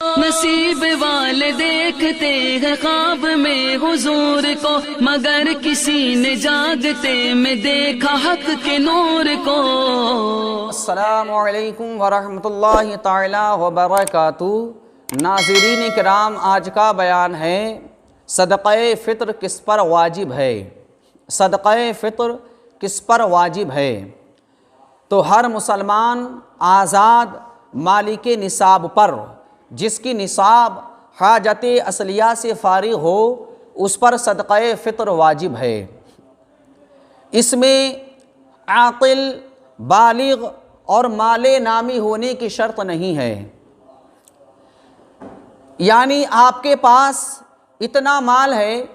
نصیب والے دیکھتے ہیں خواب میں حضور کو، مگر کسی نے جاگتے میں دیکھا حق کے نور کو۔ السلام علیکم ورحمۃ اللہ تعالی وبرکاتہ۔ ناظرین کرام، آج کا بیان ہے صدقہ فطر کس پر واجب ہے۔ صدقہ فطر کس پر واجب ہے؟ تو ہر مسلمان آزاد مالک نصاب پر، جس کی نصاب حاجت اصلیہ سے فارغ ہو، اس پر صدقہ فطر واجب ہے۔ اس میں عاقل، بالغ اور مال نامی ہونے کی شرط نہیں ہے۔ یعنی آپ کے پاس اتنا مال ہے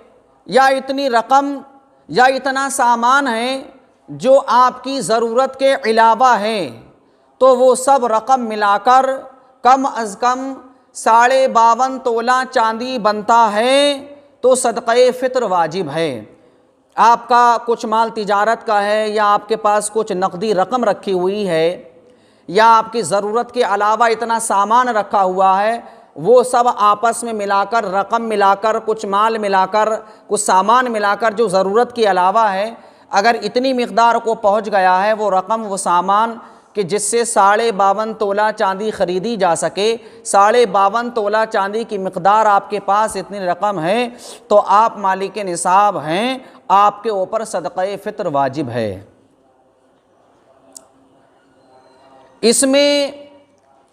یا اتنی رقم یا اتنا سامان ہے جو آپ کی ضرورت کے علاوہ ہے، تو وہ سب رقم ملا کر کم از کم 52.5 تولہ چاندی بنتا ہے تو صدقہ فطر واجب ہے۔ آپ کا کچھ مال تجارت کا ہے، یا آپ کے پاس کچھ نقدی رقم رکھی ہوئی ہے، یا آپ کی ضرورت کے علاوہ اتنا سامان رکھا ہوا ہے، وہ سب آپس میں ملا کر، رقم ملا کر، کچھ مال ملا کر، کچھ سامان ملا کر جو ضرورت کے علاوہ ہے، اگر اتنی مقدار کو پہنچ گیا ہے وہ رقم، وہ سامان کہ جس سے 52.5 تولہ چاندی خریدی جا سکے، 52.5 تولہ چاندی کی مقدار آپ کے پاس اتنی رقم ہے، تو آپ مالک نصاب ہیں، آپ کے اوپر صدقہ فطر واجب ہے۔ اس میں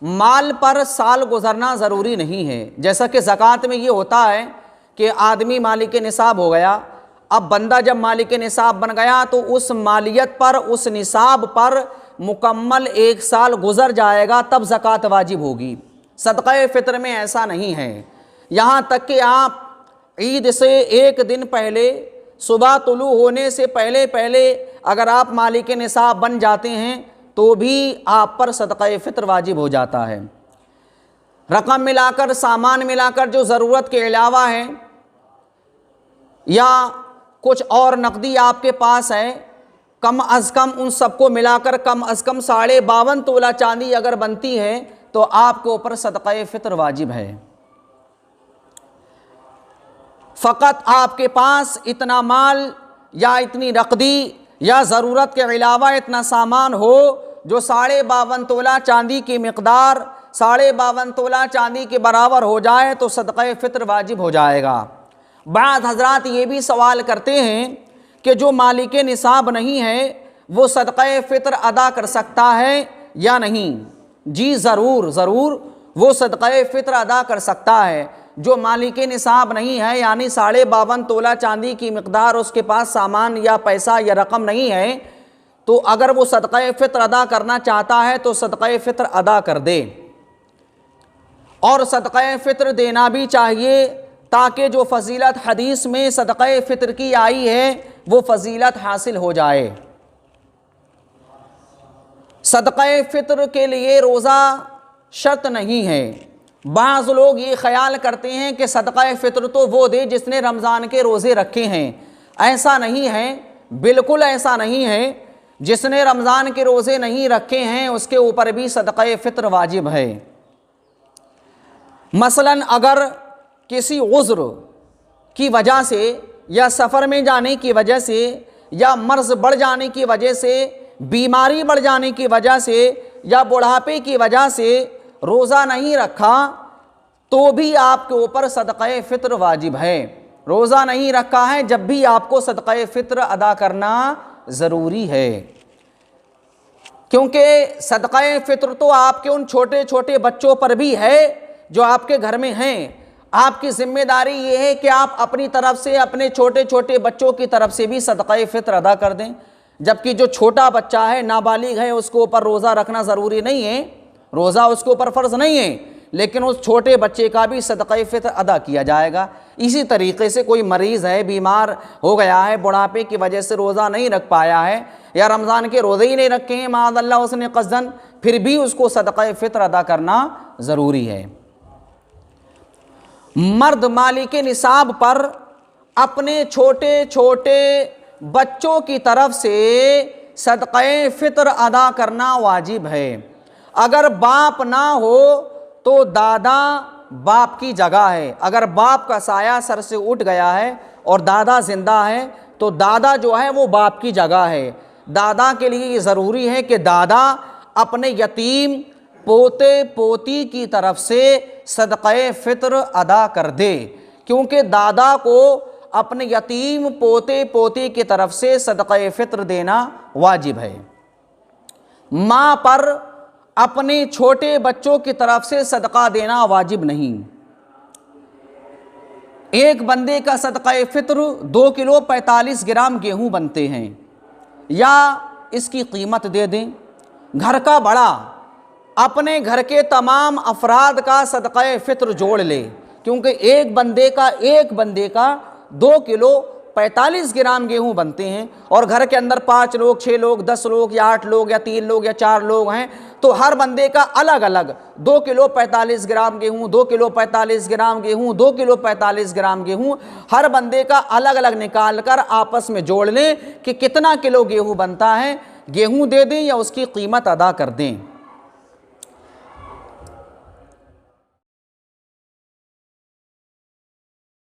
مال پر سال گزرنا ضروری نہیں ہے۔ جیسا کہ زکوٰۃ میں یہ ہوتا ہے کہ آدمی مالک نصاب ہو گیا، اب بندہ جب مالک نصاب بن گیا تو اس مالیت پر، اس نصاب پر مکمل 1 سال گزر جائے گا، تب زکوٰۃ واجب ہوگی۔ صدقہ فطر میں ایسا نہیں ہے۔ یہاں تک کہ آپ عید سے 1 دن پہلے، صبح طلوع ہونے سے پہلے اگر آپ مالک نصاب بن جاتے ہیں تو بھی آپ پر صدقہ فطر واجب ہو جاتا ہے۔ رقم ملا کر، سامان ملا کر جو ضرورت کے علاوہ ہے، یا کچھ اور نقدی آپ کے پاس ہے، کم از کم ان سب کو ملا کر کم از کم 52.5 تولہ چاندی اگر بنتی ہے تو آپ کے اوپر صدقہ فطر واجب ہے۔ فقط آپ کے پاس اتنا مال یا اتنی نقدی یا ضرورت کے علاوہ اتنا سامان ہو جو 52.5 تولہ چاندی کی مقدار، 52.5 تولہ چاندی کے برابر ہو جائے تو صدقہ فطر واجب ہو جائے گا۔ بعض حضرات یہ بھی سوال کرتے ہیں کہ جو مالک نصاب نہیں ہے وہ صدقہ فطر ادا کر سکتا ہے یا نہیں؟ جی ضرور وہ صدقہ فطر ادا کر سکتا ہے۔ جو مالک نصاب نہیں ہے، یعنی 52.5 تولہ چاندی کی مقدار اس کے پاس سامان یا پیسہ یا رقم نہیں ہے، تو اگر وہ صدقہ فطر ادا کرنا چاہتا ہے تو صدقہ فطر ادا کر دے، اور صدقہ فطر دینا بھی چاہیے، تاکہ جو فضیلت حدیث میں صدقہ فطر کی آئی ہے وہ فضیلت حاصل ہو جائے۔ صدقہ فطر کے لیے روزہ شرط نہیں ہے۔ بعض لوگ یہ خیال کرتے ہیں کہ صدقہ فطر تو وہ دے جس نے رمضان کے روزے رکھے ہیں۔ ایسا نہیں ہے، بالکل ایسا نہیں ہے۔ جس نے رمضان کے روزے نہیں رکھے ہیں اس کے اوپر بھی صدقہ فطر واجب ہے۔ مثلاً اگر کسی عذر کی وجہ سے، یا سفر میں جانے کی وجہ سے، یا مرض بڑھ جانے کی وجہ سے، بیماری بڑھ جانے کی وجہ سے، یا بڑھاپے کی وجہ سے روزہ نہیں رکھا، تو بھی آپ کے اوپر صدقہ فطر واجب ہے۔ روزہ نہیں رکھا ہے، جب بھی آپ کو صدقہ فطر ادا کرنا ضروری ہے، کیونکہ صدقہ فطر تو آپ کے ان چھوٹے چھوٹے بچوں پر بھی ہے جو آپ کے گھر میں ہیں۔ آپ کی ذمہ داری یہ ہے کہ آپ اپنی طرف سے اپنے چھوٹے چھوٹے بچوں کی طرف سے بھی صدقہ فطر ادا کر دیں، جبکہ جو چھوٹا بچہ ہے، نابالغ ہے، اس کے اوپر روزہ رکھنا ضروری نہیں ہے، روزہ اس کے اوپر فرض نہیں ہے، لیکن اس چھوٹے بچے کا بھی صدقہ فطر ادا کیا جائے گا۔ اسی طریقے سے کوئی مریض ہے، بیمار ہو گیا ہے، بڑھاپے کی وجہ سے روزہ نہیں رکھ پایا ہے، یا رمضان کے روزے ہی نہیں رکھے ہیں معاذ اللہ اس نے قصداً، پھر بھی اس کو صدقہ فطر ادا کرنا ضروری ہے۔ مرد مالک نصاب پر اپنے چھوٹے چھوٹے بچوں کی طرف سے صدقہ فطر ادا کرنا واجب ہے۔ اگر باپ نہ ہو تو دادا باپ کی جگہ ہے۔ اگر باپ کا سایہ سر سے اٹھ گیا ہے اور دادا زندہ ہے تو دادا جو ہے وہ باپ کی جگہ ہے۔ دادا کے لیے یہ ضروری ہے کہ دادا اپنے یتیم پوتے پوتی کی طرف سے صدقہ فطر ادا کر دے، کیونکہ دادا کو اپنے یتیم پوتے پوتی کی طرف سے صدقہ فطر دینا واجب ہے۔ ماں پر اپنے چھوٹے بچوں کی طرف سے صدقہ دینا واجب نہیں۔ ایک بندے کا صدقہ فطر 2 کلو 45 گرام گیہوں بنتے ہیں، یا اس کی قیمت دے دیں۔ گھر کا بڑا اپنے گھر کے تمام افراد کا صدقہ فطر جوڑ لے، کیونکہ ایک بندے کا 2 کلو 45 گرام گیہوں بنتے ہیں، اور گھر کے اندر 5 لوگ 6 لوگ 10 لوگ یا 8 لوگ یا 3 لوگ یا 4 لوگ ہیں، تو ہر بندے کا الگ الگ 2 کلو 45 گرام گیہوں 2 کلو 45 گرام گیہوں 2 کلو 45 گرام گیہوں ہر بندے کا الگ الگ نکال کر آپس میں جوڑ لیں کہ کتنا کلو گیہوں بنتا ہے، گیہوں دے دیں یا اس کی قیمت ادا کر دیں۔